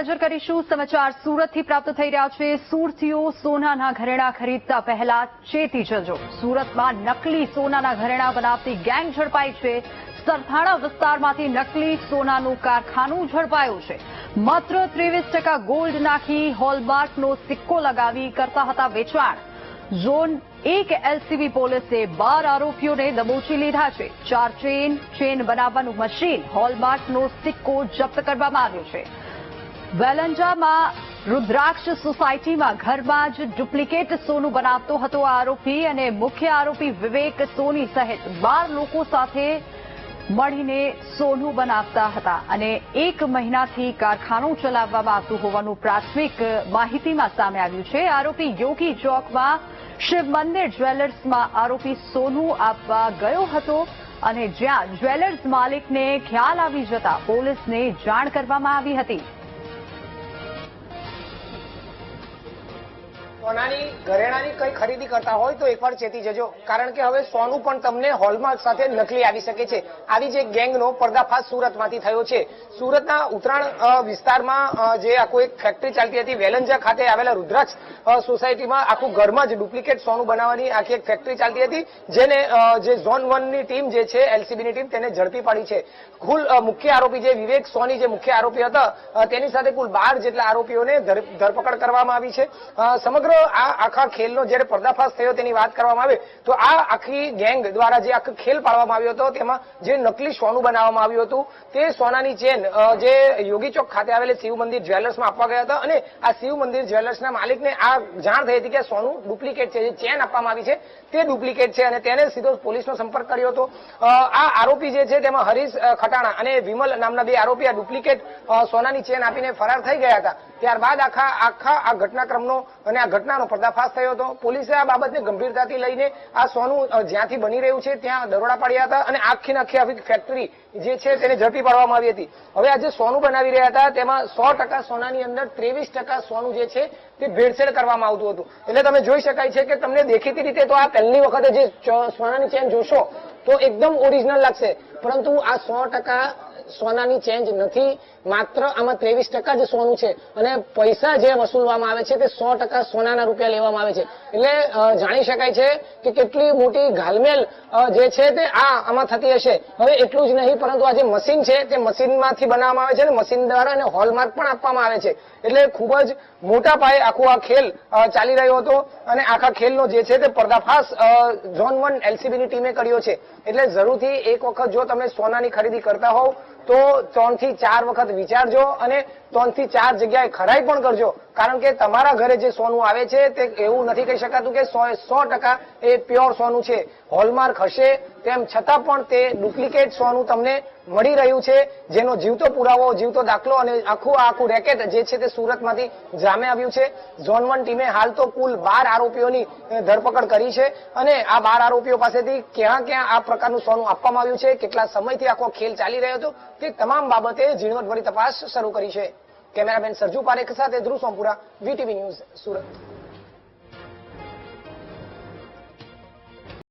નજર કરીશું સમાચાર સુરતથી પ્રાપ્ત થઈ રહ્યા છે। સુરતીઓ સોનાના ઘરેણાં ખરીદતા પહેલા ચેતી જજો। સુરતમાં નકલી સોનાના ઘરેણાં બનાવતી ગેંગ ઝડપાઈ છે। સરથાણા વિસ્તારમાંથી નકલી સોનાનું કારખાનું ઝડપાયું છે। માત્ર 23% ગોલ્ડ નાખી હોલમાર્કનો સિક્કો લગાવી કરતા હતા વેચાણ। ઝોન 1 એલસીબી પોલીસે 12 આરોપીઓને દબોચી લીધા છે। 4 ચેન બનાવવાનું મશીન, હોલમાર્કનો સિક્કો જપ્ત કરવામાં આવ્યો છે। વેલંજામાં રુદ્રાક્ષ સોસાયટીમાં ઘરમાં જ ડુપ્લિકેટ સોનું બનાવતો હતો આ આરોપી અને મુખ્ય આરોપી વિવેક સોની સહિત 12 લોકો સાથે મળીને સોનું બનાવતા હતા અને 1 મહિનાથી કારખાનું ચલાવવામાં આવતું હોવાનું પ્રાથમિક માહિતીમાં સામે આવ્યું છે। આરોપી યોગી ચોકમાં શિવ મંદિર જ્વેલર્સમાં આરોપી સોનું આપવા ગયો હતો અને જ્યાં જ્વેલર્સ માલિકને ખ્યાલ આવી જતા પોલીસને જાણ કરવામાં આવી હતી। સોનાની ઘરેણાની કઈ ખરીદી કરતા હોય તો એકવાર ચેતી જજો, કારણ કે હવે સોનું પણ તમને હોલમાર્ક સાથે નકલી આવી શકે છે। આવી જે ગેંગનો પર્દાફાશ સુરતમાંથી થયો છે। સુરતના ઉત્તરાયણ વિસ્તારમાં જે આખું એક ફેક્ટરી ચાલતી હતી, વેલંજા ખાતે આવેલા રુદ્રાક્ષ સોસાયટીમાં આખું ઘરમાં જ ડુપ્લિકેટ સોનું બનાવવાની આખી એક ફેક્ટરી ચાલતી હતી, જેને જે ઝોન 1 ની ટીમ જે છે એલસીબીની ટીમ તેને ઝડપી પાડી છે। કુલ મુખ્ય આરોપી જે વિવેક સોની જે મુખ્ય આરોપી હતા તેની સાથે કુલ 12 જેટલા આરોપીઓને ધરપકડ કરવામાં આવી છે। સમગ્ર આ આખા ખેલનો જ્યારે પર્દાફાશ થયો તેની વાત કરવામાં આવે તો આ આખી ગેંગ દ્વારા જે આખો ખેલ પાડવામાં આવ્યો હતો તેમાં જે નકલી સોનું બનાવવામાં આવ્યું હતું તે સોનાની ચેન જે યોગી ચોક ખાતે આવેલ શિવ મંદિર જ્વેલર્સમાં આપવા ગયા હતા અને આ શિવ મંદિર જ્વેલર્સના માલિકને આ જાણ થઈ હતી કે સોનું ડુપ્લિકેટ છે, જે ચેન આપવામાં આવી છે તે ડુપ્લિકેટ છે અને તેને સીધો પોલીસનો સંપર્ક કર્યો હતો। આ આરોપી જે છે તેમાં હરીશ ખટાણા અને વિમલ નામના 2 આરોપી આ ડુપ્લિકેટ સોનાની ચેન આપીને ફરાર થઈ ગયા હતા। ત્યારબાદ આ ઘટનાક્રમનો અને આ ઘટનાનો પર્દાફાશ થયો હતો। પોલીસે આ બાબતને ગંભીરતાથી લઈને આ સોનું જ્યાંથી બની રહ્યું છે ત્યાં દરોડા પાડ્યા હતા અને આખી ફેક્ટરી જે છે તેને ઝડપી પાડવામાં આવી હતી। હવે આ જે સોનું બનાવી રહ્યા હતા તેમાં 100% સોનાની અંદર 23% સોનું જે છે તે ભેળસેળ કરવામાં આવતું હતું। એટલે તમે જોઈ શકાય છે કે તમને દેખીતી રીતે તો આ પહેલી વખતે જે સોનાની ચેન જોશો તો એકદમ ઓરિજિનલ લાગશે, પરંતુ આ 100% સોનાની ચેન નથી, માત્ર આમાં 23% જ સોનું છે અને પૈસા જે વસૂલવામાં આવે છે તે 100% સોનાના રૂપિયા લેવામાં આવે છે। એટલે જાણી શકાય છે કે કેટલી મોટી ઘાલમેલ જે છે તે આમાં થતી હશે। હવે એટલું જ નહીં, પરંતુ આ જે મશીન છે તે મશીનમાંથી બનાવવામાં આવે છે અને મશીન દ્વારા અને હોલમાર્ક પણ આપવામાં આવે છે। એટલે ખૂબ જ મોટા પાયે આખો આ ખેલ ચાલી રહ્યો હતો અને આખા ખેલનો જે છે તે પર્દાફાશ ઝોન 1 એલસીબીની ટીમે કર્યો છે। એટલે જરૂરથી એક વખત જો તમે સોનાની ખરીદી કરતા હોવ તો 3 થી 4 વખત વિચારજો અને 3 થી 4 જગ્યાએ ખરાઈ પણ કરજો, કારણ કે તમારા ઘરે જે સોનું આવે છે તે એવું નથી કહી શકાતું કે 100% એ પ્યોર સોનું છે। હોલમાર્ક હશે તેમ છતાં પણ તે ડુપ્લિકેટ સોનું તમને મળી રહ્યું છે, જેનો જીવતો પુરાવો, જીવતો દાખલો અને આખું રેકેટ જે છે તે સુરતમાંથી સામે આવ્યું છે। ઝોન 1 ટીમે હાલ તો કુલ 12 આરોપીઓની ધરપકડ કરી છે અને આ 12 આરોપીઓ પાસેથી ક્યાં આ પ્રકારનું સોનું આપવામાં આવ્યું છે, કેટલા સમયથી આખો ખેલ ચાલી રહ્યો હતો, તે તમામ બાબતે ઝીણવટભરી તપાસ શરૂ કરી છે। કેમેરામેન સરજુ પારેખ સાથે ધ્રુવ સોમપુરા, વીટીવી ન્યૂઝ, સુરત।